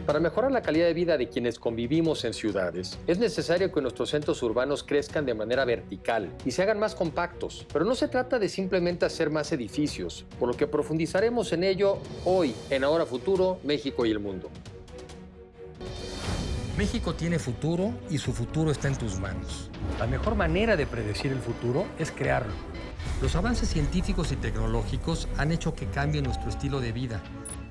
Para mejorar la calidad de vida de quienes convivimos en ciudades, es necesario que nuestros centros urbanos crezcan de manera vertical y se hagan más compactos. Pero no se trata de simplemente hacer más edificios, por lo que profundizaremos en ello hoy, en Ahora Futuro, México y el Mundo. México tiene futuro y su futuro está en tus manos. La mejor manera de predecir el futuro es crearlo. Los avances científicos y tecnológicos han hecho que cambie nuestro estilo de vida,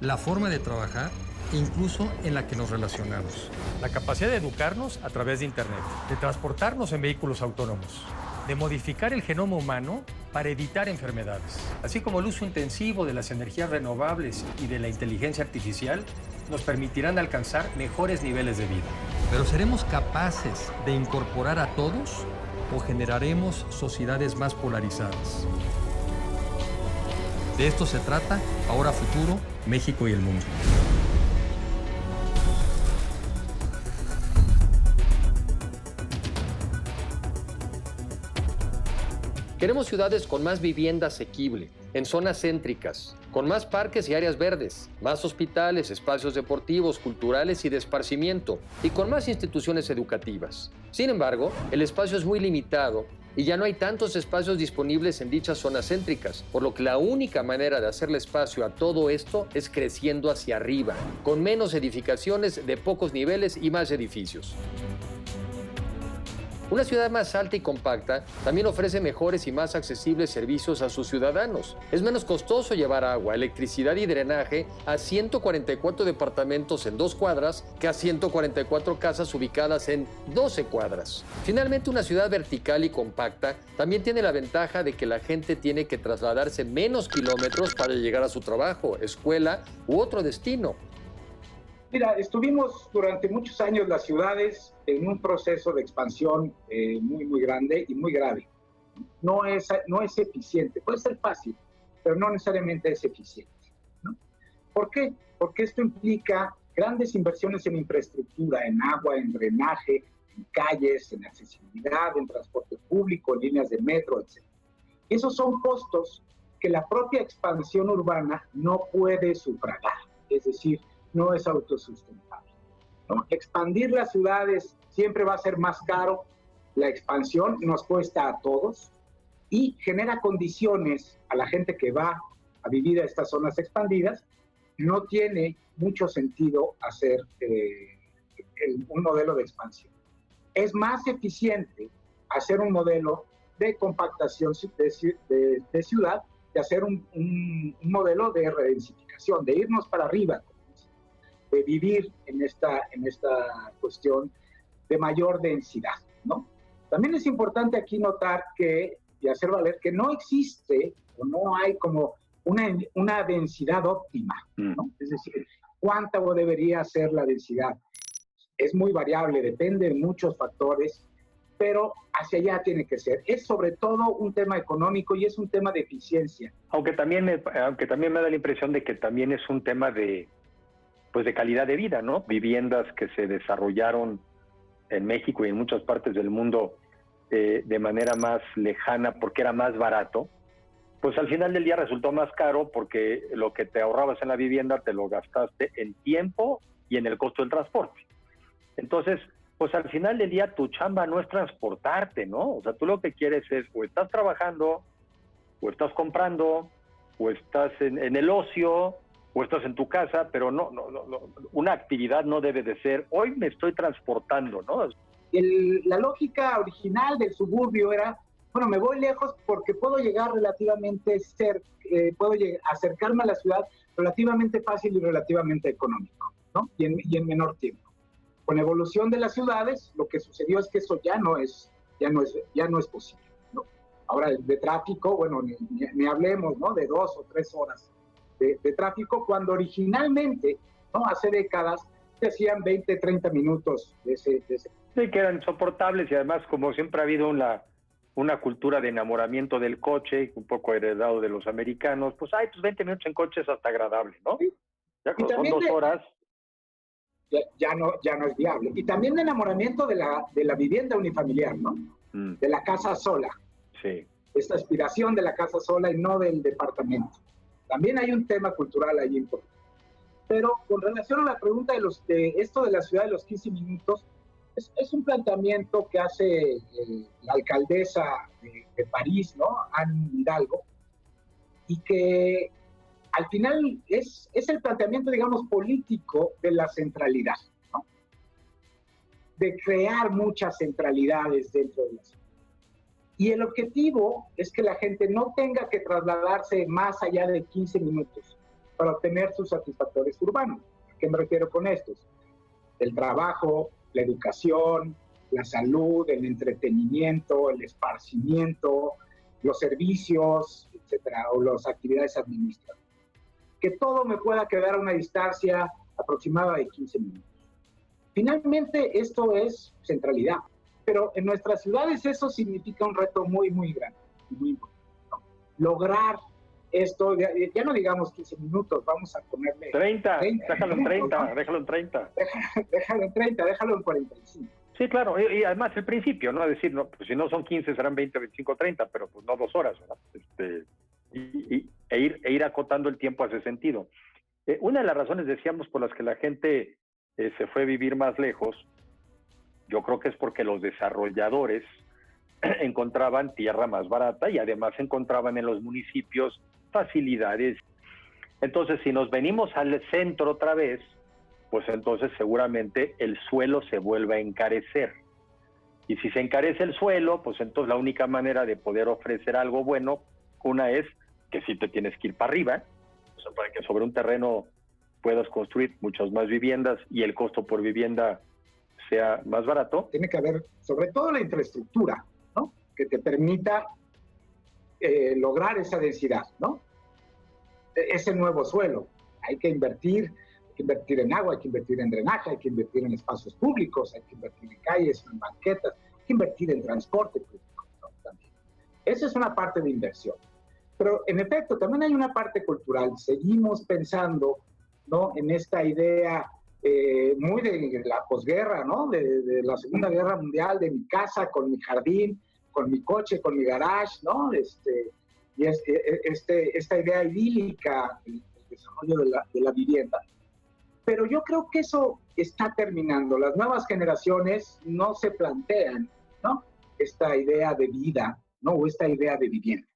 la forma de trabajar e incluso en la que nos relacionamos. La capacidad de educarnos a través de Internet, de transportarnos en vehículos autónomos, de modificar el genoma humano para evitar enfermedades, así como el uso intensivo de las energías renovables y de la inteligencia artificial, nos permitirán alcanzar mejores niveles de vida. Pero ¿seremos capaces de incorporar a todos o generaremos sociedades más polarizadas? De esto se trata Ahora Futuro, México y el Mundo. Queremos ciudades con más vivienda asequible, en zonas céntricas, con más parques y áreas verdes, más hospitales, espacios deportivos, culturales y de esparcimiento, y con más instituciones educativas. Sin embargo, el espacio es muy limitado y ya no hay tantos espacios disponibles en dichas zonas céntricas, por lo que la única manera de hacerle espacio a todo esto es creciendo hacia arriba, con menos edificaciones de pocos niveles y más edificios. Una ciudad más alta y compacta también ofrece mejores y más accesibles servicios a sus ciudadanos. Es menos costoso llevar agua, electricidad y drenaje a 144 departamentos en 2 cuadras que a 144 casas ubicadas en 12 cuadras. Finalmente, una ciudad vertical y compacta también tiene la ventaja de que la gente tiene que trasladarse menos kilómetros para llegar a su trabajo, escuela u otro destino. Mira, estuvimos durante muchos años las ciudades en un proceso de expansión muy grande y muy grave. No es eficiente, puede ser fácil, pero no necesariamente es eficiente, ¿no? ¿Por qué? Porque esto implica grandes inversiones en infraestructura, en agua, en drenaje, en calles, en accesibilidad, en transporte público, en líneas de metro, etc. Esos son costos que la propia expansión urbana no puede sufragar, es decir, no es autosustentable, ¿no? Expandir las ciudades siempre va a ser más caro, la expansión nos cuesta a todos y genera condiciones a la gente que va a vivir a estas zonas expandidas. No tiene mucho sentido hacer un modelo de expansión. Es más eficiente hacer un modelo de compactación de ciudad, de hacer un modelo de redensificación, de irnos para arriba, de vivir en esta cuestión de mayor densidad, ¿no? También es importante aquí notar y hacer valer que no existe o no hay como una densidad óptima, ¿no? Es decir, ¿cuánta debería ser la densidad? Es muy variable, depende de muchos factores, pero hacia allá tiene que ser. Es sobre todo un tema económico y es un tema de eficiencia. Aunque también me da la impresión de que también es un tema de calidad de vida, ¿no? Viviendas que se desarrollaron en México y en muchas partes del mundo de manera más lejana porque era más barato, pues al final del día resultó más caro porque lo que te ahorrabas en la vivienda te lo gastaste en tiempo y en el costo del transporte. Entonces, pues al final del día tu chamba no es transportarte, ¿no? O sea, tú lo que quieres es o estás trabajando, o estás comprando, o estás en el ocio, o estás en tu casa, pero no, una actividad no debe de ser, hoy me estoy transportando, ¿no? La lógica original del suburbio era, bueno, me voy lejos porque puedo llegar relativamente cerca, puedo acercarme a la ciudad relativamente fácil y relativamente económico, ¿no? Y en menor tiempo. Con la evolución de las ciudades, lo que sucedió es que eso ya no es posible, ¿no? Ahora, de tráfico, bueno, ni hablemos, ¿no? De 2 o 3 horas de tráfico, cuando originalmente, ¿no? Hace décadas, se hacían 20, 30 minutos de ese. Sí, que eran insoportables y además, como siempre ha habido una cultura de enamoramiento del coche, un poco heredado de los americanos, pues 20 minutos en coche es hasta agradable, ¿no? Sí. Ya cuando son 2 horas... Ya no es viable. Y también de enamoramiento de la vivienda unifamiliar, ¿no? De la casa sola. Sí. Esta aspiración de la casa sola y no del departamento. También hay un tema cultural ahí importante. Pero con relación a la pregunta de esto de la ciudad de los 15 minutos, es un planteamiento que hace la alcaldesa de París, ¿no? Anne Hidalgo, y que al final es el planteamiento, digamos, político de la centralidad, ¿no? De crear muchas centralidades dentro de la ciudad. Y el objetivo es que la gente no tenga que trasladarse más allá de 15 minutos para obtener sus satisfactores urbanos. ¿A qué me refiero con estos? El trabajo, la educación, la salud, el entretenimiento, el esparcimiento, los servicios, etcétera, o las actividades administrativas. Que todo me pueda quedar a una distancia aproximada de 15 minutos. Finalmente, esto es centralidad. Pero en nuestras ciudades eso significa un reto muy, muy grande, muy importante, ¿no? Lograr esto, ya no digamos 15 minutos, vamos a ponerle... 30, déjalo en 30, ¿no? Déjalo en 30. Déjalo en 30, déjalo en 45. Sí, claro, y además el principio, ¿no? Es decir, no, pues si no son 15, serán 20, 25, 30, pero pues no 2 horas, ¿verdad? E ir acotando el tiempo a ese sentido. Una de las razones, decíamos, por las que la gente se fue a vivir más lejos, yo creo que es porque los desarrolladores encontraban tierra más barata y además encontraban en los municipios facilidades. Entonces, si nos venimos al centro otra vez, pues entonces seguramente el suelo se vuelve a encarecer. Y si se encarece el suelo, pues entonces la única manera de poder ofrecer algo bueno, una es que sí te tienes que ir para arriba, o sea, para que sobre un terreno puedas construir muchas más viviendas y el costo por vivienda sea más barato. Tiene que haber, sobre todo, la infraestructura, ¿no? Que te permita lograr esa densidad, ¿no? Ese nuevo suelo. Hay que invertir en agua, hay que invertir en drenaje, hay que invertir en espacios públicos, hay que invertir en calles, en banquetas, hay que invertir en transporte público, ¿no? También. Esa es una parte de inversión. Pero, en efecto, también hay una parte cultural. Seguimos pensando, ¿no? En esta idea muy de la posguerra, ¿no? De la Segunda Guerra Mundial, de mi casa, con mi jardín, con mi coche, con mi garage, ¿no? Y esta idea idílica del desarrollo de la vivienda. Pero yo creo que eso está terminando. Las nuevas generaciones no se plantean, ¿no? Esta idea de vida, ¿no? O esta idea de vivienda.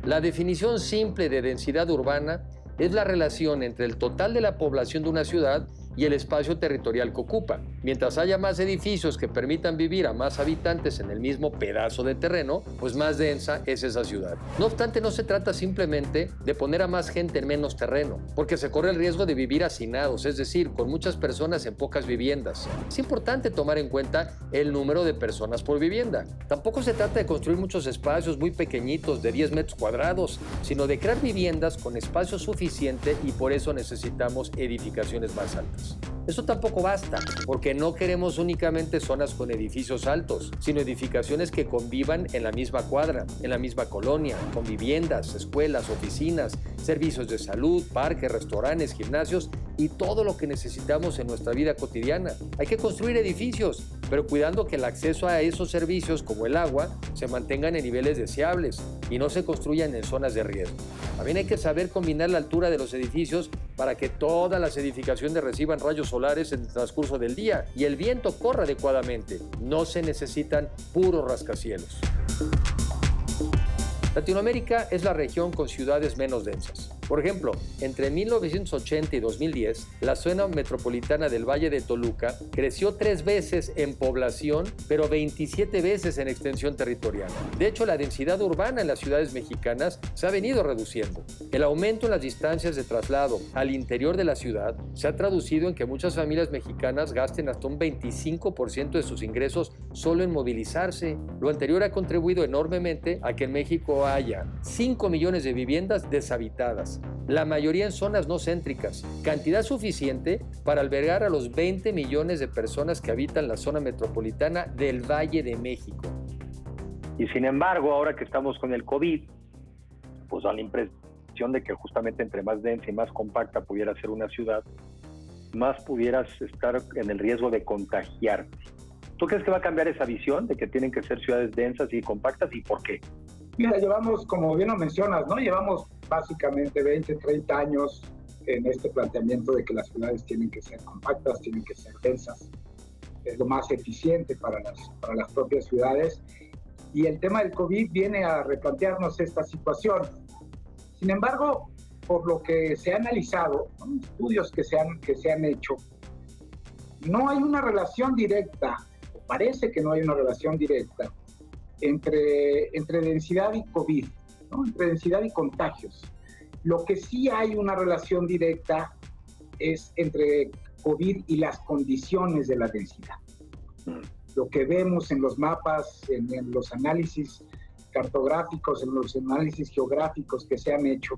La definición simple de densidad urbana es la relación entre el total de la población de una ciudad y el espacio territorial que ocupa. Mientras haya más edificios que permitan vivir a más habitantes en el mismo pedazo de terreno, pues más densa es esa ciudad. No obstante, no se trata simplemente de poner a más gente en menos terreno, porque se corre el riesgo de vivir hacinados, es decir, con muchas personas en pocas viviendas. Es importante tomar en cuenta el número de personas por vivienda. Tampoco se trata de construir muchos espacios muy pequeñitos de 10 metros cuadrados, sino de crear viviendas con espacio suficiente, y por eso necesitamos edificaciones más altas. Eso tampoco basta, porque no queremos únicamente zonas con edificios altos, sino edificaciones que convivan en la misma cuadra, en la misma colonia, con viviendas, escuelas, oficinas, servicios de salud, parques, restaurantes, gimnasios y todo lo que necesitamos en nuestra vida cotidiana. Hay que construir edificios, pero cuidando que el acceso a esos servicios, como el agua, se mantengan en niveles deseables y no se construyan en zonas de riesgo. También hay que saber combinar la altura de los edificios para que todas las edificaciones reciban rayos solares en el transcurso del día y el viento corra adecuadamente. No se necesitan puros rascacielos. Latinoamérica es la región con ciudades menos densas. Por ejemplo, entre 1980 y 2010, la zona metropolitana del Valle de Toluca creció 3 veces en población, pero 27 veces en extensión territorial. De hecho, la densidad urbana en las ciudades mexicanas se ha venido reduciendo. El aumento en las distancias de traslado al interior de la ciudad se ha traducido en que muchas familias mexicanas gasten hasta un 25% de sus ingresos solo en movilizarse. Lo anterior ha contribuido enormemente a que en México haya 5 millones de viviendas deshabitadas, la mayoría en zonas no céntricas, cantidad suficiente para albergar a los 20 millones de personas que habitan la zona metropolitana del Valle de México. Y sin embargo, ahora que estamos con el COVID, pues da la impresión de que justamente entre más densa y más compacta pudiera ser una ciudad, más pudieras estar en el riesgo de contagiarte. ¿Tú crees que va a cambiar esa visión de que tienen que ser ciudades densas y compactas, y por qué? Mira, llevamos, como bien lo mencionas, ¿no? Llevamos básicamente 20, 30 años en este planteamiento de que las ciudades tienen que ser compactas, tienen que ser densas. Es lo más eficiente para las propias ciudades. Y el tema del COVID viene a replantearnos esta situación. Sin embargo, por lo que se ha analizado, ¿no? Estudios que se han hecho, no hay una relación directa, o parece que no hay una relación directa, entre densidad y COVID, ¿no? Entre densidad y contagios. Lo que sí hay una relación directa es entre COVID y las condiciones de la densidad. Lo que vemos en los mapas, en los análisis cartográficos, en los análisis geográficos que se han hecho,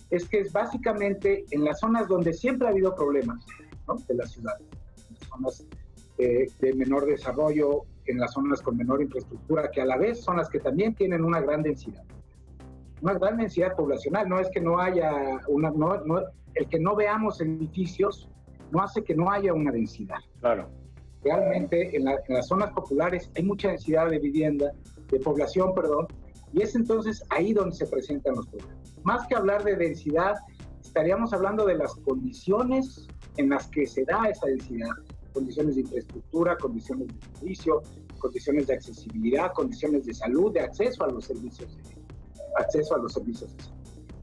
es que es básicamente en las zonas donde siempre ha habido problemas, ¿no? De la ciudad, en las zonas de menor desarrollo, en las zonas con menor infraestructura, que a la vez son las que también tienen una gran densidad poblacional. No es que no haya el que no veamos edificios no hace que no haya una densidad. Claro. Realmente en las zonas populares hay mucha densidad de vivienda, de población, y es entonces ahí donde se presentan los problemas. Más que hablar de densidad, estaríamos hablando de las condiciones en las que se da esa densidad, condiciones de infraestructura, condiciones de servicio, condiciones de accesibilidad, condiciones de salud, de acceso a los servicios de salud.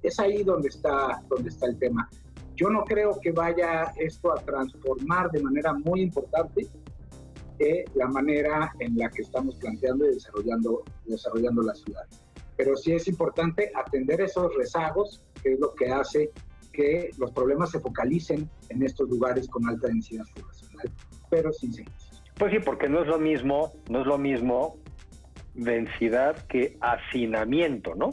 Es ahí donde está el tema. Yo no creo que vaya esto a transformar de manera muy importante la manera en la que estamos planteando y desarrollando la ciudad. Pero sí es importante atender esos rezagos, que es lo que hace que los problemas se focalicen en estos lugares con alta densidad poblacional, pero sin servicios. Pues sí, porque no es lo mismo densidad que hacinamiento, ¿no?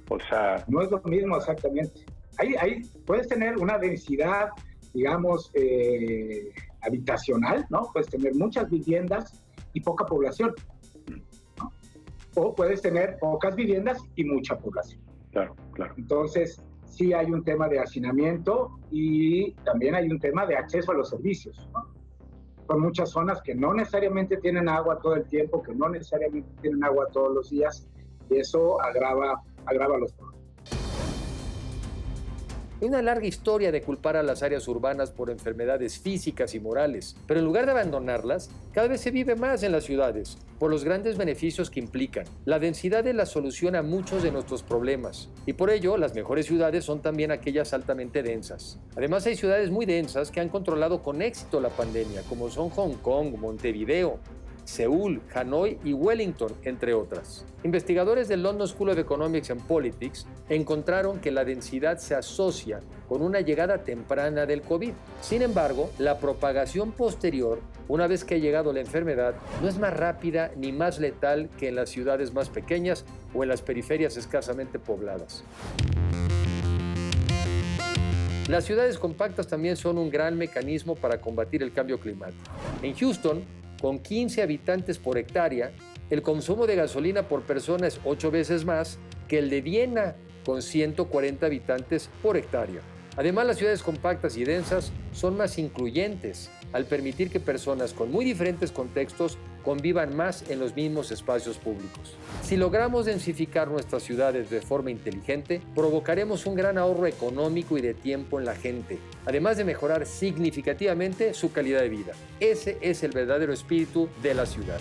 O sea... No es lo mismo exactamente. Ahí puedes tener una densidad, digamos, habitacional, ¿no? Puedes tener muchas viviendas y poca población, ¿no? O puedes tener pocas viviendas y mucha población. Claro, claro. Entonces, sí hay un tema de hacinamiento y también hay un tema de acceso a los servicios, ¿no? Son muchas zonas que no necesariamente tienen agua todo el tiempo, que no necesariamente tienen agua todos los días, y eso agrava los problemas. Hay una larga historia de culpar a las áreas urbanas por enfermedades físicas y morales, pero en lugar de abandonarlas, cada vez se vive más en las ciudades, por los grandes beneficios que implican. La densidad es la solución a muchos de nuestros problemas, y por ello las mejores ciudades son también aquellas altamente densas. Además, hay ciudades muy densas que han controlado con éxito la pandemia, como son Hong Kong, Montevideo, Seúl, Hanoi y Wellington, entre otras. Investigadores del London School of Economics and Politics encontraron que la densidad se asocia con una llegada temprana del COVID. Sin embargo, la propagación posterior, una vez que ha llegado la enfermedad, no es más rápida ni más letal que en las ciudades más pequeñas o en las periferias escasamente pobladas. Las ciudades compactas también son un gran mecanismo para combatir el cambio climático. En Houston, con 15 habitantes por hectárea, el consumo de gasolina por persona es 8 veces más que el de Viena, con 140 habitantes por hectárea. Además, las ciudades compactas y densas son más incluyentes, al permitir que personas con muy diferentes contextos convivan más en los mismos espacios públicos. Si logramos densificar nuestras ciudades de forma inteligente, provocaremos un gran ahorro económico y de tiempo en la gente, además de mejorar significativamente su calidad de vida. Ese es el verdadero espíritu de la ciudad.